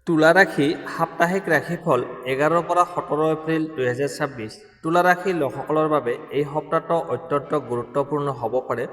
তুলা ৰাশি সাপ্তাহিক ৰাশিফল 11 পৰা 17 এপ্ৰিল 2026। তুলা ৰাশিৰ লোকসকলৰ বাবে এই সপ্তাহটো অত্যন্ত গুৰুত্বপূৰ্ণ হ'ব পাৰে।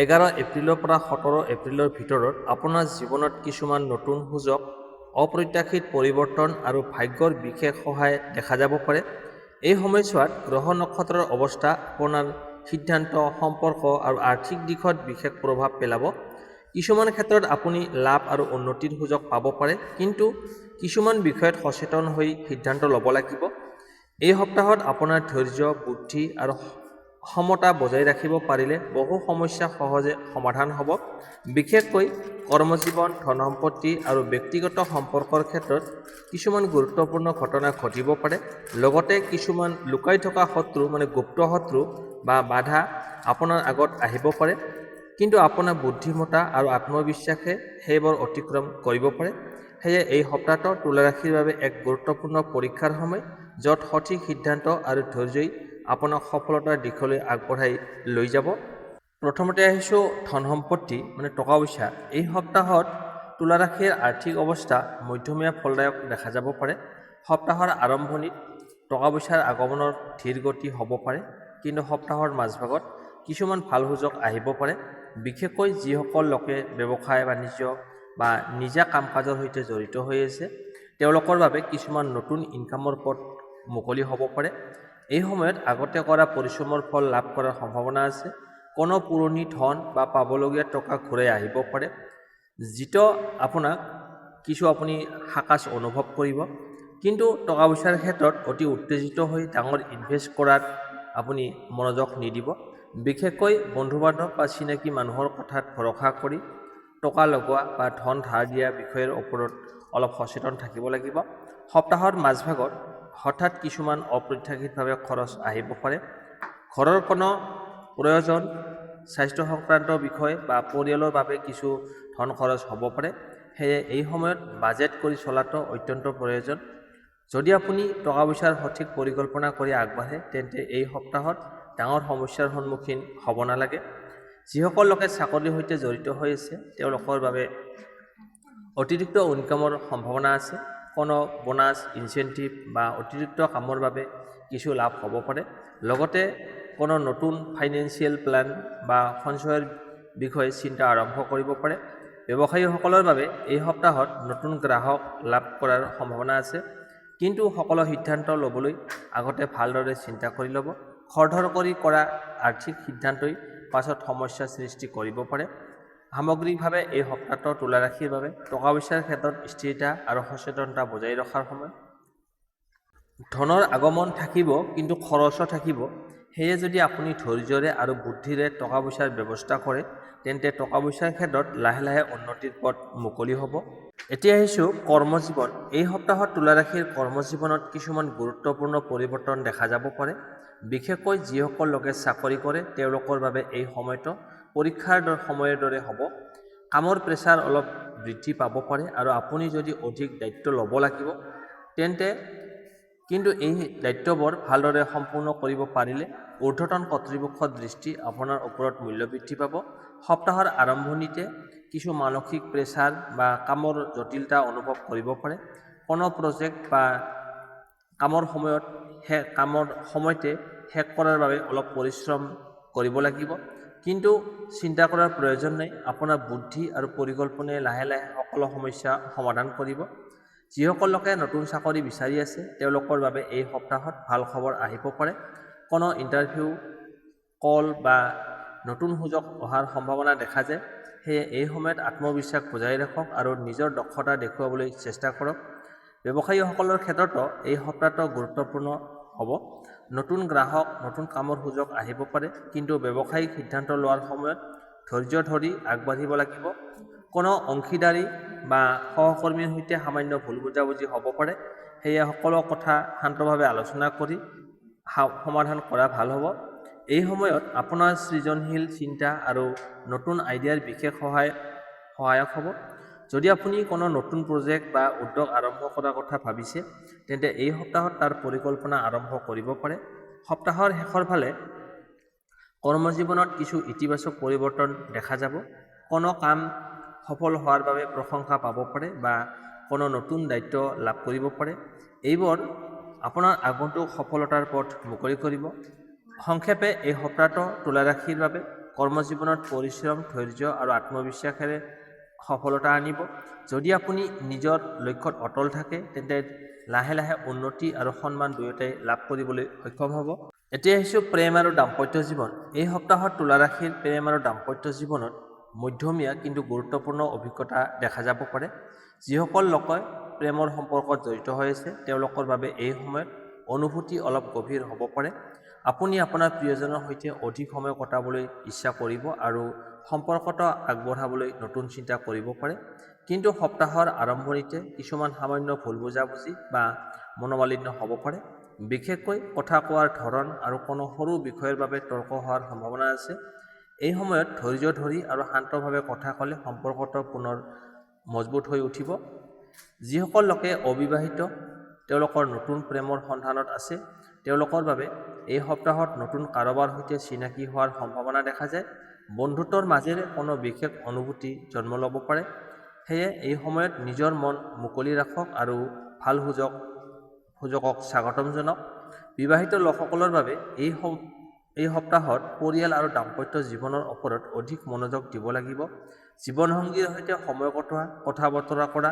11 এপ্ৰিলৰ পৰা 17 এপ্ৰিলৰ ভিতৰত আপোনাৰ জীৱনত কিছুমান নতুন সুযোগ, অপ্ৰত্যাশিত পৰিৱৰ্তন আৰু ভাগ্যৰ বিশেষ সহায় দেখা যাব পাৰে। এই সময়ছোৱাত গ্ৰহ নক্ষত্ৰৰ অৱস্থা আপোনাৰ সিদ্ধান্ত, সম্পৰ্ক আৰু আৰ্থিক দিশত বিশেষ প্ৰভাৱ পেলাব। কিছুমান ক্ষেত্ৰত আপুনি লাভ আৰু উন্নতিৰ সুযোগ পাব পাৰে, কিন্তু কিছুমান বিষয়ত সচেতন হৈ সিদ্ধান্ত ল'ব লাগিব। এই সপ্তাহত আপোনাৰ ধৈৰ্য, বুদ্ধি আৰু সমতা বজাই ৰাখিব পাৰিলে বহু সমস্যা সহজে সমাধান হ'ব। বিশেষকৈ কৰ্মজীৱন, ধন সম্পত্তি আৰু ব্যক্তিগত সম্পৰ্কৰ ক্ষেত্ৰত কিছুমান গুৰুত্বপূৰ্ণ ঘটনা ঘটিব পাৰে। লগতে কিছুমান লুকাই থকা শত্ৰু গুপ্ত শত্ৰু বা বাধা আপোনাৰ আগত আহিব পাৰে, কিন্তু আপোনাৰ বুদ্ধিমত্তা আৰু আত্মবিশ্বাসে সেইবোৰ অতিক্ৰম কৰিব পাৰে। সেয়ে এই সপ্তাহটো তুলা ৰাশিৰ বাবে এক গুৰুত্বপূৰ্ণ পৰীক্ষাৰ সময়, য'ত সঠিক সিদ্ধান্ত আৰু ধৈৰ্যই আপোনাক সফলতাৰ দিশলৈ আগবঢ়াই লৈ যাব। প্ৰথমতে আহিছোঁ ধন সম্পত্তি টকা পইচা। এই সপ্তাহত তুলা ৰাশিৰ আৰ্থিক অৱস্থা মধ্যমীয়া ফলদায়ক দেখা যাব পাৰে। সপ্তাহৰ আৰম্ভণিত টকা পইচাৰ আগমনৰ ধীৰ গতি হ'ব পাৰে, কিন্তু সপ্তাহৰ মাজভাগত কিছুমান ভাল সুযোগ আহিব পাৰে। বিশেষকৈ যিসকল লোকে ব্যৱসায় বাণিজ্য বা নিজা কাম কাজৰ সৈতে জড়িত হৈ আছে, তেওঁলোকৰ বাবে কিছুমান নতুন ইনকামৰ পথ মুকলি হ'ব পাৰে। এই সময়ত আগতে কৰা পৰিশ্ৰমৰ ফল লাভ কৰাৰ সম্ভাৱনা আছে। কোনো পুৰণি ধন বা পাবলগীয়া টকা ঘূৰাই আহিব পাৰে, যিটো আপোনাক আপুনি হতাশ অনুভৱ কৰিব। কিন্তু টকা পইচাৰ ক্ষেত্ৰত অতি উত্তেজিত হৈ ডাঙৰ ইনভেষ্ট কৰাত আপুনি মনোযোগ নিদিব। বিশেষকৈ বন্ধু বান্ধৱ বা চিনাকি মানুহৰ কথাত ভৰসা কৰি টকা লগোৱা বা ধন ধাৰ দিয়া বিষয়ৰ ওপৰত অলপ সচেতন থাকিব লাগিব। সপ্তাহৰ মাজভাগত হঠাৎ কিছুমান অপ্ৰত্যাশিতভাৱে খৰচ আহিব পাৰে। ঘৰৰ কোনো প্ৰয়োজন, স্বাস্থ্য সংক্ৰান্ত বিষয় বা পৰিয়ালৰ বাবে কিছু ধন খৰচ হ'ব পাৰে। সেয়ে এই সময়ত বাজেট কৰি চলাটো অত্যন্ত প্ৰয়োজন। যদি আপুনি টকা পইচাৰ সঠিক পৰিকল্পনা কৰি আগবাঢ়ে, তেন্তে এই সপ্তাহত ডাঙৰ সমস্যাৰ সন্মুখীন হ'ব নালাগে। যিসকল লোকে চাকৰিৰ সৈতে জড়িত হৈ আছে, তেওঁলোকৰ বাবে অতিৰিক্ত ইনকামৰ সম্ভাৱনা আছে। কোনো বোনাছ, ইনচেণ্টিভ বা অতিৰিক্ত কামৰ বাবে কিছু লাভ হ'ব পাৰে। লগতে কোনো নতুন ফাইনেন্সিয়েল প্লেন বা সঞ্চয়ৰ বিষয়ে চিন্তা আৰম্ভ কৰিব পাৰে। ব্যৱসায়ীসকলৰ বাবে এই সপ্তাহত নতুন গ্ৰাহক লাভ কৰাৰ সম্ভাৱনা আছে, কিন্তু সকলো সিদ্ধান্ত ল'বলৈ আগতে ভালদৰে চিন্তা কৰি ল'ব। খৰধৰ কৰি কৰা আৰ্থিক সিদ্ধান্তই পাছত সমস্যাৰ সৃষ্টি কৰিব পাৰে। সামগ্ৰিকভাৱে এই সপ্তাহটো তুলা ৰাশিৰ বাবে টকা পইচাৰ ক্ষেত্ৰত স্থিৰতা আৰু সচেতনতা বজাই ৰখাৰ সময়। ধনৰ আগমন থাকিব, কিন্তু খৰচো থাকিব। সেয়ে যদি আপুনি ধৈৰ্যৰে আৰু বুদ্ধিৰে টকা পইচাৰ ব্যৱস্থা কৰে, তেন্তে টকা পইচাৰ ক্ষেত্ৰত লাহে লাহে উন্নতিৰ পথ মুকলি হ'ব। এতিয়া আহিছোঁ কৰ্মজীৱন। এই সপ্তাহত তুলা ৰাশিৰ কৰ্মজীৱনত কিছুমান গুৰুত্বপূৰ্ণ পৰিৱৰ্তন দেখা যাব পাৰে। বিশেষকৈ যিসকল লোকে চাকৰি কৰে, তেওঁলোকৰ বাবে এই সময়টো পৰীক্ষাৰ সময়ৰ দৰে হ'ব। কামৰ প্ৰেছাৰ অলপ বৃদ্ধি পাব পাৰে আৰু আপুনি যদি অধিক দায়িত্ব ল'ব লাগিব, কিন্তু এই দায়িত্ববোৰ ভালদৰে সম্পূৰ্ণ কৰিব পাৰিলে ঊৰ্ধ্বতন কৰ্তৃপক্ষৰ দৃষ্টি আপোনাৰ ওপৰত মূল্য বৃদ্ধি পাব। সপ্তাহৰ আৰম্ভণিতে কিছু মানসিক প্ৰেছাৰ বা কামৰ জটিলতা অনুভৱ কৰিব পাৰে। কোনো প্ৰজেক্ট বা কামৰ সময়তে শেষ কৰাৰ বাবে অলপ পৰিশ্ৰম কৰিব লাগিব, কিন্তু চিন্তা কৰাৰ প্ৰয়োজন নাই। আপোনাৰ বুদ্ধি আৰু পৰিকল্পনাই লাহে লাহে সকলো সমস্যা সমাধান কৰিব। যিসকল লোকে নতুন চাকৰি বিচাৰি আছে, তেওঁলোকৰ বাবে এই সপ্তাহত ভাল খবৰ আহিব পাৰে। কোনো ইণ্টাৰভিউ, কল বা নতুন সুযোগ অহাৰ সম্ভাৱনা দেখা যায়। সেয়ে এই সময়ত আত্মবিশ্বাস বজাই ৰাখক আৰু নিজৰ দক্ষতা দেখুৱাবলৈ চেষ্টা কৰক। ব্যৱসায়ীসকলৰ ক্ষেত্ৰতো এই সপ্তাহটো গুৰুত্বপূৰ্ণ হ'ব। নতুন গ্ৰাহক, নতুন কামৰ সুযোগ আহিব পাৰে, কিন্তু ব্যৱসায়িক সিদ্ধান্ত লোৱাৰ সময়ত ধৈৰ্য ধৰি আগবাঢ়িব লাগিব। কোনো অংশীদাৰী বা সহকৰ্মীৰ সৈতে সামান্য ভুল বুজাবুজি হ'ব পাৰে। সেয়ে সকলো কথা শান্তভাৱে আলোচনা কৰি সমাধান কৰা ভাল হ'ব। এই সময়ত আপোনাৰ সৃজনশীল চিন্তা আৰু নতুন আইডিয়াৰ বিশেষ সহায়ক হ'ব। যদি আপুনি কোনো নতুন প্ৰজেক্ট বা উদ্যোগ আৰম্ভ কৰাৰ কথা ভাবিছে, তেন্তে এই সপ্তাহত তাৰ পৰিকল্পনা আৰম্ভ কৰিব পাৰে। সপ্তাহৰ শেষৰ ফালে কৰ্মজীৱনত কিছু ইতিবাচক পৰিৱৰ্তন দেখা যাব। কোনো কাম সফল হোৱাৰ বাবে প্ৰশংসা পাব পাৰে বা কোনো নতুন দায়িত্ব লাভ কৰিব পাৰে। এইবোৰ আপোনাৰ আগন্তুক সফলতাৰ পথ মুকলি কৰিব। সংক্ষেপে এই সপ্তাহটো তুলা ৰাশিৰ বাবে কৰ্মজীৱনত পৰিশ্ৰম, ধৈৰ্য আৰু আত্মবিশ্বাসেৰে সফলতা আনিব। যদি আপুনি নিজৰ লক্ষ্যত অটল থাকে তেন্তে লাহে লাহে উন্নতি আৰু সন্মান দুয়োটাই লাভ কৰিবলৈ সক্ষম হ'ব। এতিয়া আহিছোঁ প্ৰেম আৰু দাম্পত্য জীৱন। এই সপ্তাহত তুলা ৰাশিৰ প্ৰেম আৰু দাম্পত্য জীৱনত মধ্যমীয়া কিন্তু গুৰুত্বপূৰ্ণ অভিজ্ঞতা দেখা যাব পাৰে। যিসকল লোকে প্ৰেমৰ সম্পৰ্কত জড়িত হৈ আছে তেওঁলোকৰ বাবে এই সময়ত অনুভূতি অলপ গভীৰ হ'ব পাৰে। আপুনি আপোনাৰ প্ৰিয়জনৰ সৈতে অধিক সময় কটাবলৈ ইচ্ছা কৰিব আৰু সম্পৰ্কটো আগবঢ়াবলৈ নতুন চিন্তা কৰিব পাৰে। কিন্তু সপ্তাহৰ আৰম্ভণিতে কিছুমান সামান্য ভুল বুজাবুজি বা মনোমালিন্য হ'ব পাৰে। বিশেষকৈ কথা কোৱাৰ ধৰণ আৰু কোনো সৰু বিষয়ৰ বাবে তৰ্ক হোৱাৰ সম্ভাৱনা আছে। এই সময়ত ধৈৰ্য ধৰি আৰু শান্তভাৱে কথা ক'লে সম্পৰ্কটো পুনৰ মজবুত হৈ উঠিব। যিসকল লোকে অবিবাহিত তেওঁলোকৰ নতুন প্ৰেমৰ সন্ধানত আছে তেওঁলোকৰ বাবে এই সপ্তাহত নতুন কাৰোবাৰ সৈতে চিনাকি হোৱাৰ সম্ভাৱনা দেখা যায়। বন্ধুত্বৰ মাজেৰে কোনো বিশেষ অনুভূতি জন্ম ল'ব পাৰে। সেয়ে এই সময়ত নিজৰ মন মুকলি ৰাখক আৰু ভাল সুযোগক স্বাগতম জনাওক। বিবাহিত লোকসকলৰ বাবে এই সপ্তাহত পৰিয়াল আৰু দাম্পত্য জীৱনৰ ওপৰত অধিক মনোযোগ দিব লাগিব। জীৱনসংগীৰ সৈতে সময় কটোৱা, কথা বতৰা কৰা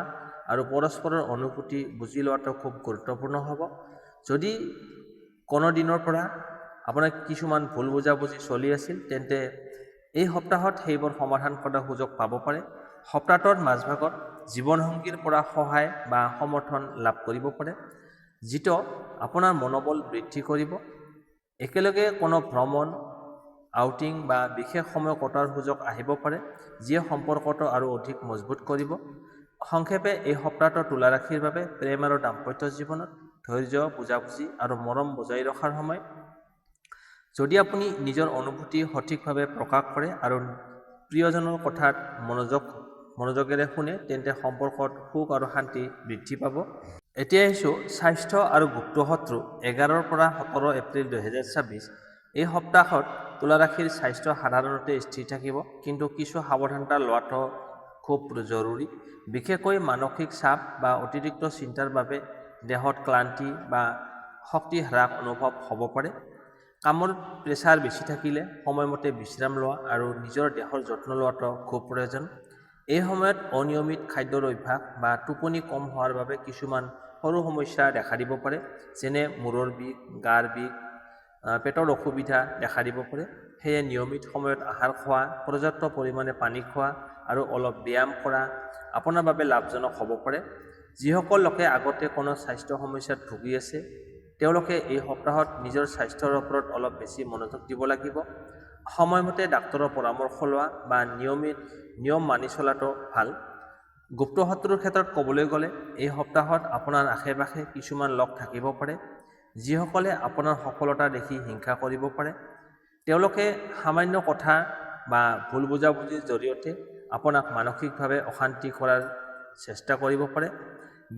আৰু পৰস্পৰৰ অনুভূতি বুজি লোৱাটো খুব গুৰুত্বপূৰ্ণ হ'ব। যদি কোনো দিনৰ পৰা আপোনাৰ কিছুমান ভুল বুজাবুজি চলি আছিল তেন্তে এই সপ্তাহত সেইবোৰ সমাধান কৰাৰ সুযোগ পাব পাৰে। সপ্তাহটোৰ মাজভাগত জীৱনসংগীৰ পৰা সহায় বা সমৰ্থন লাভ কৰিব পাৰে যিটো আপোনাৰ মনোবল বৃদ্ধি কৰিব। একেলগে কোনো ভ্ৰমণ, আউটিং বা বিশেষ সময় কটোৱাৰ সুযোগ আহিব পাৰে যিয়ে সম্পৰ্কটো আৰু অধিক মজবুত কৰিব। সংক্ষেপে এই সপ্তাহটো তুলা ৰাশিৰ বাবে প্ৰেম আৰু দাম্পত্য জীৱনত ধৈৰ্য, বুজাবুজি আৰু মৰম বজাই ৰখাৰ সময়। যদি আপুনি নিজৰ অনুভূতি সঠিকভাৱে প্ৰকাশ কৰে আৰু প্ৰিয়জনৰ কথাত মনোযোগেৰে শুনে তেন্তে সম্পৰ্কত সুখ আৰু শান্তি বৃদ্ধি পাব। এতিয়া আহিছোঁ স্বাস্থ্য আৰু গুপ্ত শত্ৰু। 11 পৰা 17 এপ্ৰিল 2026। এই সপ্তাহত তুলা ৰাশিৰ স্বাস্থ্য সাধাৰণতে স্থিৰ থাকিব কিন্তু কিছু সাৱধানতা লোৱাটো খুব জৰুৰী। বিশেষকৈ মানসিক চাপ বা অতিৰিক্ত চিন্তাৰ বাবে দেহত ক্লান্তি বা শক্তি হ্ৰাস অনুভৱ হ'ব পাৰে। কামৰ প্ৰেছাৰ বেছি থাকিলে সময়মতে বিশ্ৰাম লোৱা আৰু নিজৰ দেহৰ যত্ন লোৱাটো খুব প্ৰয়োজন। এই সময়ত অনিয়মিত খাদ্যৰ অভ্যাস বা টোপনি কম হোৱাৰ বাবে কিছুমান সৰু সমস্যা দেখা দিব পাৰে যেনে মূৰৰ বিষ, গাৰ বিষ, পেটৰ অসুবিধা দেখা দিব পাৰে। সেয়ে নিয়মিত সময়ত আহাৰ খোৱা, পৰ্যাপ্ত পৰিমাণে পানী খোৱা আৰু অলপ ব্যায়াম কৰা আপোনাৰ বাবে লাভজনক হ'ব পাৰে। যিসকল লোকে আগতে কোনো স্বাস্থ্য সমস্যাত ভুগি আছে তেওঁলোকে এই সপ্তাহত নিজৰ স্বাস্থ্যৰ ওপৰত অলপ বেছি মনোযোগ দিব লাগিব। সময়মতে ডাক্তৰৰ পৰামৰ্শ লোৱা বা নিয়ম মানি চলাটো ভাল। গুপ্ত শত্ৰুৰ ক্ষেত্ৰত ক'বলৈ গ'লে এই সপ্তাহত আপোনাৰ আশে-পাশে কিছুমান লোক থাকিব পাৰে যিসকলে আপোনাৰ সফলতা দেখি হিংসা কৰিব পাৰে। তেওঁলোকে সামান্য কথা বা ভুল বুজাবুজিৰ জৰিয়তে আপোনাক মানসিকভাৱে অশান্তি কৰাৰ চেষ্টা কৰিব পাৰে।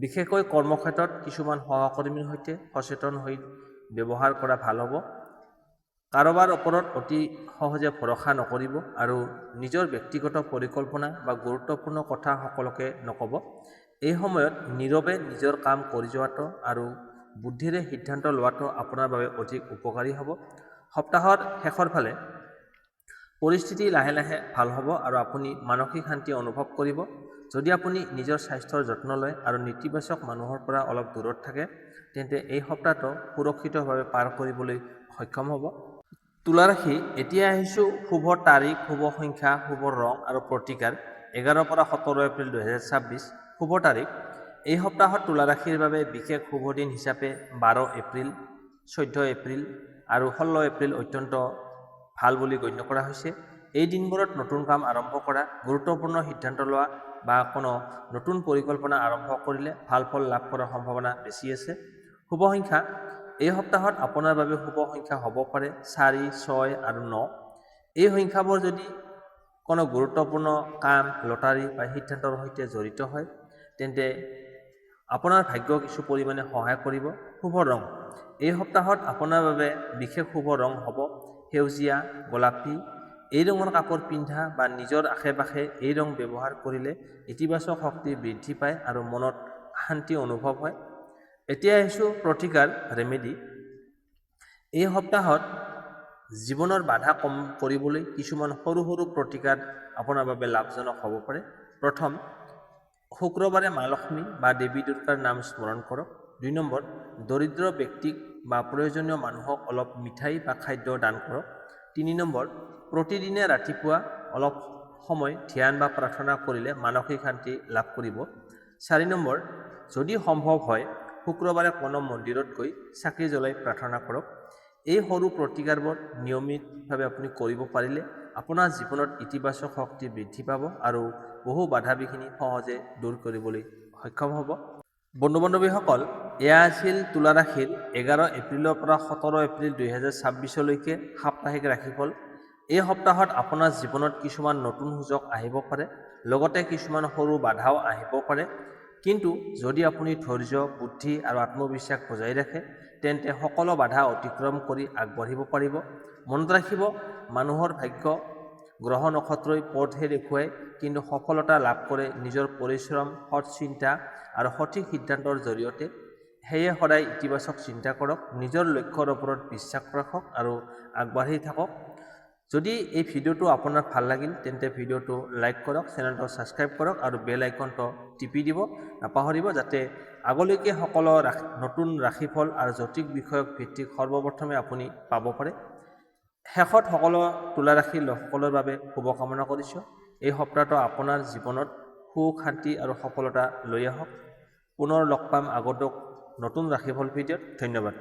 বিশেষকৈ কৰ্মক্ষেত্ৰত কিছুমান সহকৰ্মীৰ সৈতে সচেতন হৈ ব্যৱহাৰ কৰা ভাল হ'ব। কাৰোবাৰ ওপৰত অতি সহজে ভৰসা নকৰিব আৰু নিজৰ ব্যক্তিগত পৰিকল্পনা বা গুৰুত্বপূৰ্ণ কথা সকলোকে নক'ব। এই সময়ত নীৰৱে নিজৰ কাম কৰি যোৱাটো আৰু বুদ্ধিৰে সিদ্ধান্ত লোৱাটো আপোনাৰ বাবে অধিক উপকাৰী হ'ব। সপ্তাহৰ শেষৰ ফালে পৰিস্থিতি লাহে লাহে ভাল হ'ব আৰু আপুনি মানসিক শান্তি অনুভৱ কৰিব। যদি আপুনি নিজৰ স্বাস্থ্যৰ যত্ন লয় আৰু নেতিবাচক মানুহৰ পৰা অলপ দূৰত থাকে তেন্তে এই সপ্তাহটো সুৰক্ষিতভাৱে পাৰ কৰিবলৈ সক্ষম হ'ব। তুলা ৰাশি। এতিয়া আহিছোঁ শুভ তাৰিখ, শুভ সংখ্যা, শুভ ৰং আৰু প্ৰতিকাৰ। 11 পৰা 17 এপ্ৰিল 2026। শুভ তাৰিখ। এই সপ্তাহত তুলা ৰাশিৰ বাবে বিশেষ শুভ দিন হিচাপে 12 এপ্ৰিল, 14 এপ্ৰিল আৰু 16 এপ্ৰিল অত্যন্ত ভাল বুলি গণ্য কৰা হৈছে। এই দিনবোৰত নতুন কাম আৰম্ভ কৰা, গুৰুত্বপূৰ্ণ সিদ্ধান্ত লোৱা বা কোনো নতুন পৰিকল্পনা আৰম্ভ কৰিলে ভাল ফল লাভ কৰাৰ সম্ভাৱনা বেছি আছে। শুভ সংখ্যা। এই সপ্তাহত আপোনাৰ বাবে শুভ সংখ্যা হ'ব পাৰে 4, 6 আৰু 9। এই সংখ্যাবোৰ যদি কোনো গুৰুত্বপূৰ্ণ কাম, লটাৰী বা সিদ্ধান্তৰ সৈতে জড়িত হয় তেন্তে আপোনাৰ ভাগ্য কিছু পৰিমাণে সহায় কৰিব। শুভ ৰং। এই সপ্তাহত আপোনাৰ বাবে বিশেষ শুভ ৰং হ'ব সেউজীয়া, গোলাপী। এই ৰঙৰ কাপোৰ পিন্ধা বা নিজৰ আশে-পাশে এই ৰং ব্যৱহাৰ কৰিলে ইতিবাচক শক্তি বৃদ্ধি পায় আৰু মনত শান্তি অনুভৱ হয়। এতিয়া আহিছোঁ প্ৰতিকাৰ ৰেমেডি। এই সপ্তাহত জীৱনৰ বাধা কম কৰিবলৈ কিছুমান সৰু সৰু প্ৰতিকাৰ আপোনাৰ বাবে লাভজনক হ'ব পাৰে। প্ৰথম, শুক্ৰবাৰে মা লক্ষ্মী বা দেৱী দুৰ্গাৰ নাম স্মৰণ কৰক। 2 নম্বৰ, দৰিদ্ৰ ব্যক্তিক বা প্ৰয়োজনীয় মানুহক অলপ মিঠাই বা খাদ্য দান কৰক। 3 নম্বৰ, প্ৰতিদিনে ৰাতিপুৱা অলপ সময় ধ্যান বা প্ৰাৰ্থনা কৰিলে মানসিক শান্তি লাভ কৰিব। 4 নম্বৰ, যদি সম্ভৱ হয় শুক্ৰবাৰে কোনো মন্দিৰত গৈ চাকি জ্বলাই প্ৰাৰ্থনা কৰক। এই সৰু প্ৰতিকাৰবোৰ নিয়মিতভাৱে আপুনি কৰিব পাৰিলে আপোনাৰ জীৱনত ইতিবাচক শক্তি বৃদ্ধি পাব আৰু বহু বাধা বিঘিনি সহজে দূৰ কৰিবলৈ সক্ষম হ'ব। বন্ধু বান্ধৱীসকল, এয়া আছিল তুলা ৰাশিৰ 11 এপ্ৰিলৰ পৰা 17 এপ্ৰিল 2026লৈকে সাপ্তাহিক ৰাশিফল। এই সপ্তাহত আপোনাৰ জীৱনত কিছুমান নতুন সুযোগ আহিব পাৰে, লগতে কিছুমান সৰু বাধাও আহিব পাৰে। কিন্তু যদি আপুনি ধৈৰ্য, বুদ্ধি আৰু আত্মবিশ্বাস বজাই ৰাখে, তেন্তে সকলো বাধা অতিক্ৰম কৰি আগবাঢ়িব পাৰিব। মনত ৰাখিব, মানুহৰ ভাগ্য গ্ৰহ নক্ষত্ৰই পথহে দেখুৱায়, কিন্তু সফলতা লাভ কৰে নিজৰ পৰিশ্ৰম, সৎ চিন্তা আৰু সঠিক সিদ্ধান্তৰ জৰিয়তে। সেয়ে সদায় ইতিবাচক চিন্তা কৰক, নিজৰ লক্ষ্যৰ ওপৰত বিশ্বাস ৰাখক আৰু আগবাঢ়ি থাকক। যদি এই ভিডিঅ'টো আপোনাৰ ভাল লাগিল তেন্তে ভিডিঅ'টো লাইক কৰক, চেনেলটো ছাবস্ক্ৰাইব কৰক আৰু বেল আইকনটো টিপি দিব নাপাহৰিব, যাতে আগলৈকে সকলো নতুন ৰাশিফল আৰু জ্যোতিষ বিষয়ক ভিত্তিক সৰ্বপ্ৰথমে আপুনি পাব পাৰে। শেষত সকলো তুলা ৰাশিৰ লোকসকলৰ বাবে শুভকামনা কৰিছোঁ। এই সপ্তাহটো আপোনাৰ জীৱনত সুখ, শান্তি আৰু সফলতা লৈ আহক। পুনৰ লগ পাম আগন্তুক নতুন ৰাশিফল ভিডিঅ'ত। ধন্যবাদ।